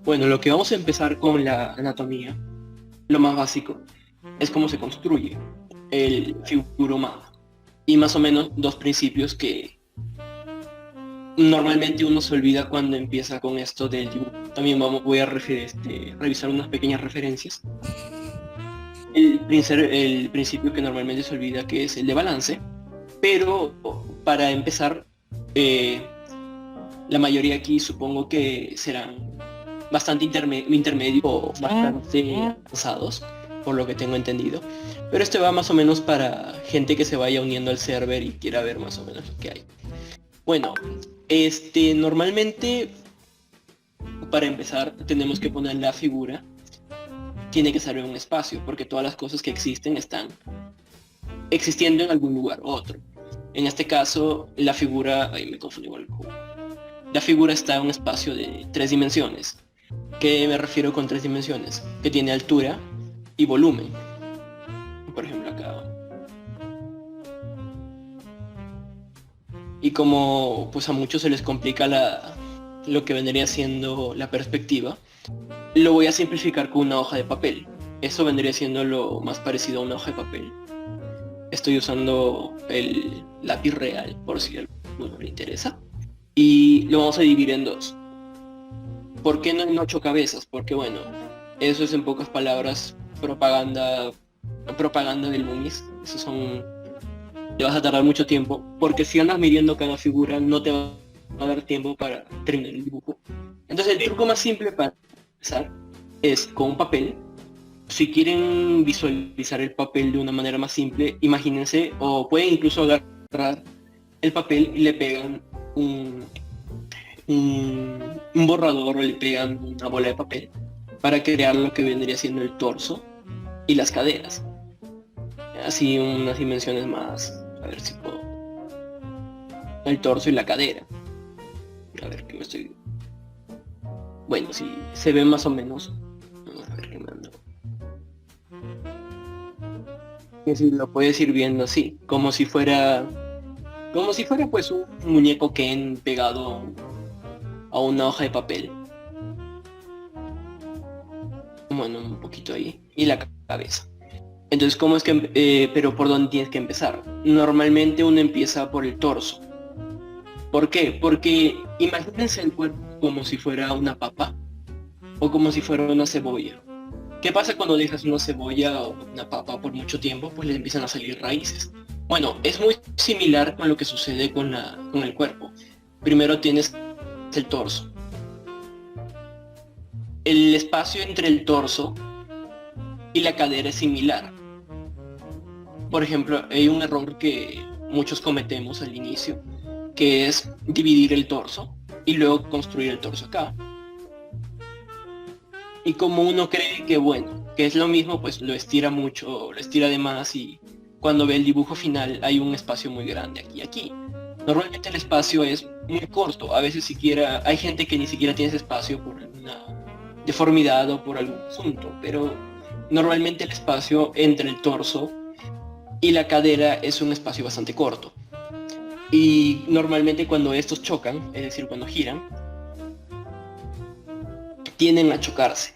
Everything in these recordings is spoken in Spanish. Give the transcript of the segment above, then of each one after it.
Bueno, lo que vamos a empezar con la anatomía, lo más básico, es cómo se construye el figura humana. Y más o menos dos principios que normalmente uno se olvida cuando empieza con esto del dibujo. También voy a revisar unas pequeñas referencias. El principio que normalmente se olvida, que es el de balance, pero para empezar, eh, la mayoría aquí supongo que serán bastante intermedios o bastante avanzados, por lo que tengo entendido. Pero este va más o menos para gente que se vaya uniendo al server y quiera ver más o menos lo que hay. Bueno, normalmente para empezar tenemos que poner la figura, tiene que ser en un espacio, porque todas las cosas que existen están existiendo en algún lugar u otro. En este caso, la figura, ahí me confundí con el juego. La figura está en un espacio de 3 dimensiones. ¿Qué me refiero con 3 dimensiones? Que tiene altura y volumen. Por ejemplo, acá. Y como pues a muchos se les complica lo que vendría siendo la perspectiva, lo voy a simplificar con una hoja de papel. Eso vendría siendo lo más parecido a una hoja de papel. Estoy usando el lápiz real, por si a alguno le interesa. Y lo vamos a dividir en dos. ¿Por qué no en 8 cabezas? Porque bueno, eso es en pocas palabras propaganda del Mumis. Eso son, te vas a tardar mucho tiempo, porque si andas midiendo cada figura no te va a dar tiempo para terminar el dibujo. Entonces el truco más simple para empezar es con un papel. Si quieren visualizar el papel de una manera más simple, imagínense, o pueden incluso agarrar el papel y le pegan un borrador o le pegan una bola de papel para crear lo que vendría siendo el torso y las caderas. Así unas dimensiones más, a ver si puedo. El torso y la cadera. A ver qué me estoy... Bueno, si se ve más o menos. A ver qué me ando. Que si lo puedes ir viendo así, como si fuera pues un muñeco Ken pegado a una hoja de papel. Bueno, un poquito ahí. Y la cabeza. Entonces, ¿cómo es que, pero por dónde tienes que empezar? Normalmente uno empieza por el torso. ¿Por qué? Porque imagínense el cuerpo como si fuera una papa o como si fuera una cebolla. ¿Qué pasa cuando dejas una cebolla o una papa por mucho tiempo? Pues le empiezan a salir raíces. Bueno, es muy similar con lo que sucede con el cuerpo. Primero tienes el torso. El espacio entre el torso y la cadera es similar. Por ejemplo, hay un error que muchos cometemos al inicio, que es dividir el torso y luego construir el torso acá. Y como uno cree que bueno, que es lo mismo, pues lo estira mucho, lo estira de más y cuando ve el dibujo final hay un espacio muy grande aquí y aquí. Normalmente el espacio es muy corto, a veces siquiera hay gente que ni siquiera tiene ese espacio por alguna deformidad o por algún asunto, pero normalmente el espacio entre el torso y la cadera es un espacio bastante corto. Y normalmente cuando estos chocan, es decir, cuando giran, tienden a chocarse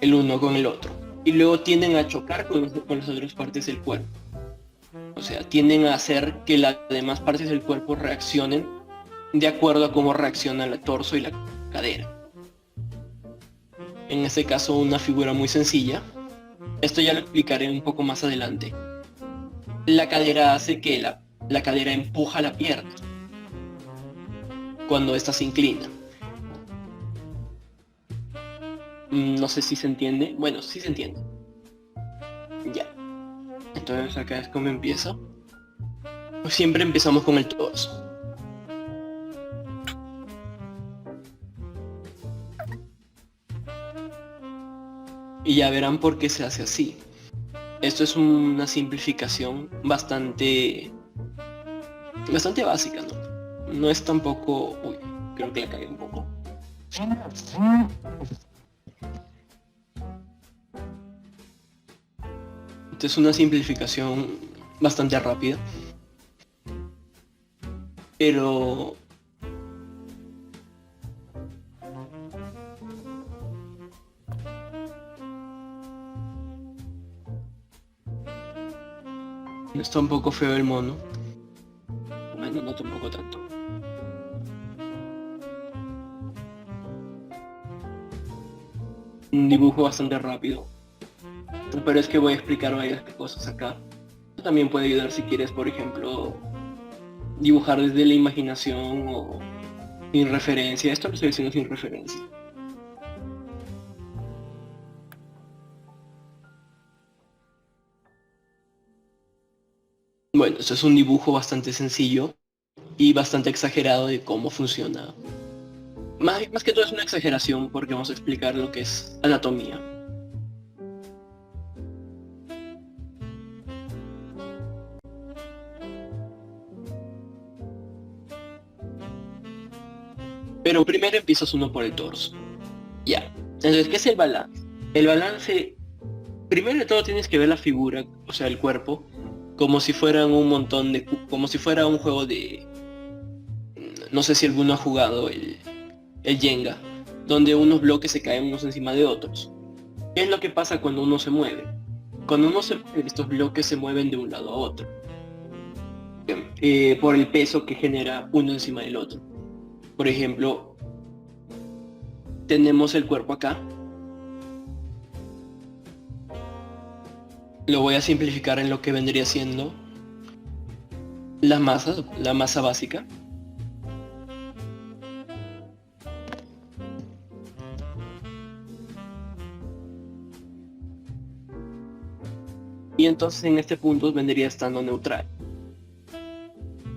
el uno con el otro. Y luego tienden a chocar con las otras partes del cuerpo. O sea, tienden a hacer que las demás partes del cuerpo reaccionen de acuerdo a cómo reacciona el torso y la cadera. En este caso, una figura muy sencilla. Esto ya lo explicaré un poco más adelante. La cadera hace que la cadera empuja la pierna cuando ésta se inclina. No sé si se entiende. Bueno, sí se entiende. Ya. Entonces acá es como empieza. Pues siempre empezamos con el torso. Y ya verán por qué se hace así. Esto es una simplificación bastante básica, ¿no? No es tampoco... Uy, creo que la cagué un poco. Esto es una simplificación bastante rápida. Pero Está un poco feo el mono. Bueno, no tampoco tanto. Un dibujo bastante rápido. Pero es que voy a explicar varias cosas acá. Esto también puede ayudar si quieres, por ejemplo, dibujar desde la imaginación o sin referencia. Esto lo estoy haciendo sin referencia. Bueno, esto es un dibujo bastante sencillo y bastante exagerado de cómo funciona. Más que todo es una exageración porque vamos a explicar lo que es anatomía. Pero primero empiezas uno por el torso. Ya. Entonces, ¿qué es el balance? El balance, primero de todo tienes que ver la figura, o sea, el cuerpo, como si fueran un montón de... como si fuera un juego de... No sé si alguno ha jugado el Jenga, donde unos bloques se caen unos encima de otros. ¿Qué es lo que pasa cuando uno se mueve? Cuando uno se mueve, estos bloques se mueven de un lado a otro, por el peso que genera uno encima del otro. Por ejemplo, tenemos el cuerpo acá. Lo voy a simplificar en lo que vendría siendo la masa básica. Y entonces en este punto vendría estando neutral,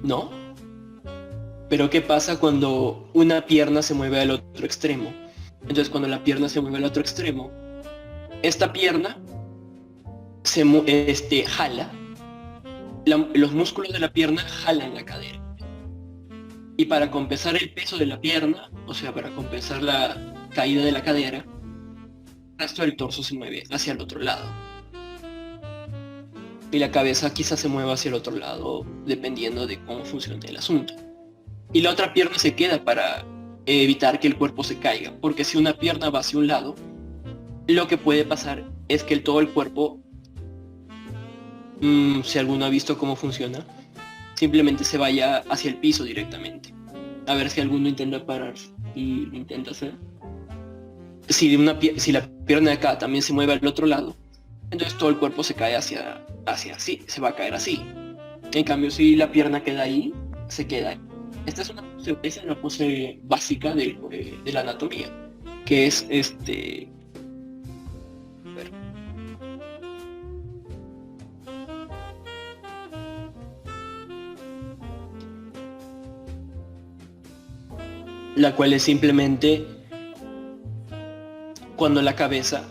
¿no? Pero ¿qué pasa cuando una pierna se mueve al otro extremo? Entonces cuando la pierna se mueve al otro extremo, esta pierna jala, los músculos de la pierna jalan la cadera. Y para compensar el peso de la pierna, o sea, para compensar la caída de la cadera, el resto del torso se mueve hacia el otro lado. Y la cabeza quizás se mueva hacia el otro lado, dependiendo de cómo funcione el asunto. Y la otra pierna se queda para evitar que el cuerpo se caiga, porque si una pierna va hacia un lado, lo que puede pasar es que todo el cuerpo, si alguno ha visto cómo funciona, simplemente se vaya hacia el piso directamente. A ver si alguno intenta parar y lo intenta hacer. Si la pierna de acá también se mueve al otro lado, entonces todo el cuerpo se cae hacia así, se va a caer así. En cambio, si la pierna queda ahí, se queda ahí. Esta es una pose básica de la anatomía, que es a ver. La cual es simplemente cuando la cabeza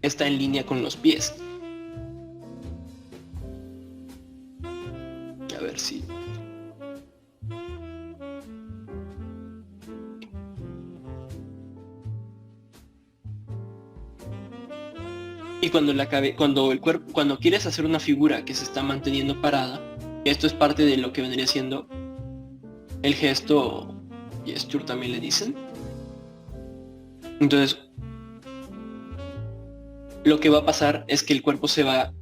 está en línea con los pies. A ver si... Y cuando quieres hacer una figura que se está manteniendo parada, esto es parte de lo que vendría siendo el gesto, gesture también le dicen. Entonces, lo que va a pasar es que el cuerpo se va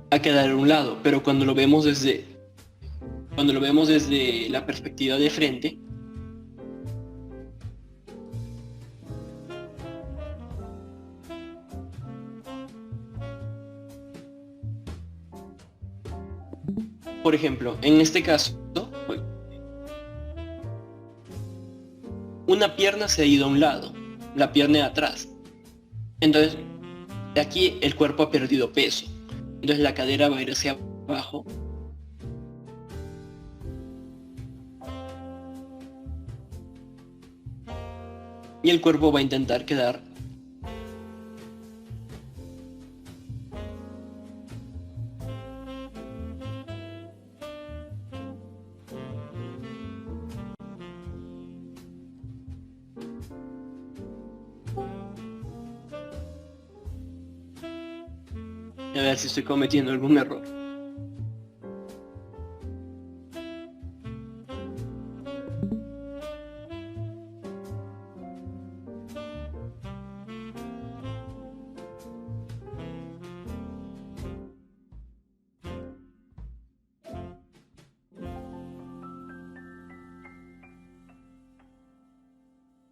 a quedar a un lado, pero cuando lo vemos desde la perspectiva de frente, por ejemplo, en este caso, una pierna se ha ido a un lado, la pierna de atrás. Entonces, de aquí el cuerpo ha perdido peso. Entonces la cadera va a ir hacia abajo. Y el cuerpo va a intentar quedar a ver si estoy cometiendo algún error.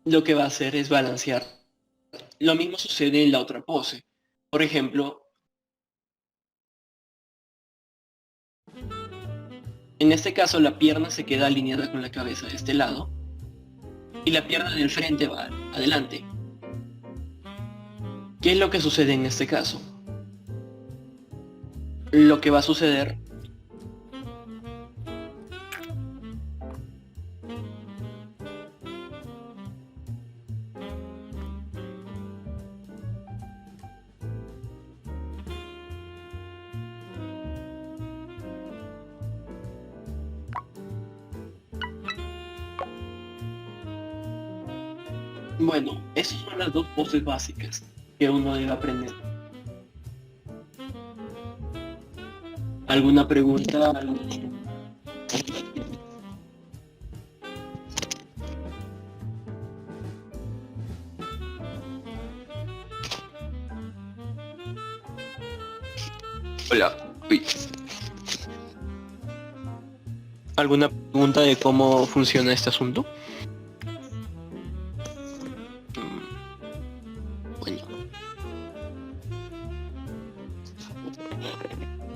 lo que va a hacer es balancear. Lo mismo sucede en la otra pose. Por ejemplo, en este caso la pierna se queda alineada con la cabeza de este lado y la pierna del frente va adelante. ¿Qué es lo que sucede en este caso? Lo que va a suceder, bueno, esas son las dos poses básicas que uno debe aprender. ¿Alguna pregunta? Hola. Uy. ¿Alguna pregunta de cómo funciona este asunto? Bueno.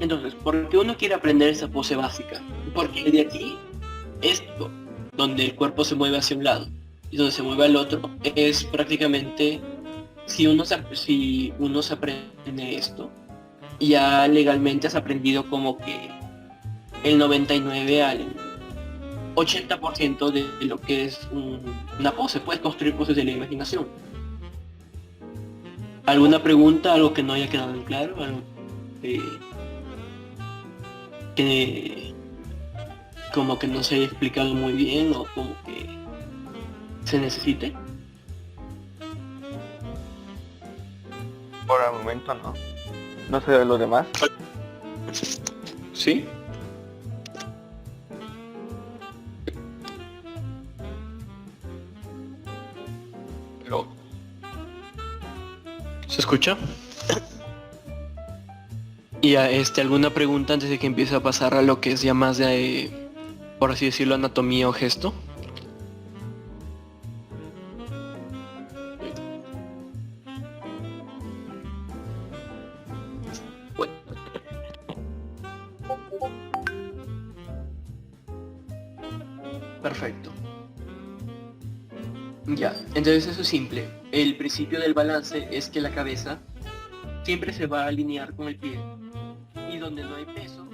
Entonces, ¿por qué uno quiere aprender esa pose básica? Porque de aquí, esto, donde el cuerpo se mueve hacia un lado y donde se mueve al otro, es prácticamente, si uno se aprende esto, ya legalmente has aprendido como que el 99 al 80% de lo que es una pose. Puedes construir poses de la imaginación. ¿Alguna pregunta? ¿Algo que no haya quedado en claro? ¿Algo que como que no se haya explicado muy bien o como que se necesite? Por el momento no. No sé de los demás. ¿Sí? Pero... ¿se escucha? Y ¿alguna pregunta antes de que empiece a pasar a lo que es ya más de, por así decirlo, anatomía o gesto? Bueno. Perfecto. Ya, entonces eso es simple. El principio del balance es que la cabeza siempre se va a alinear con el pie y donde no hay peso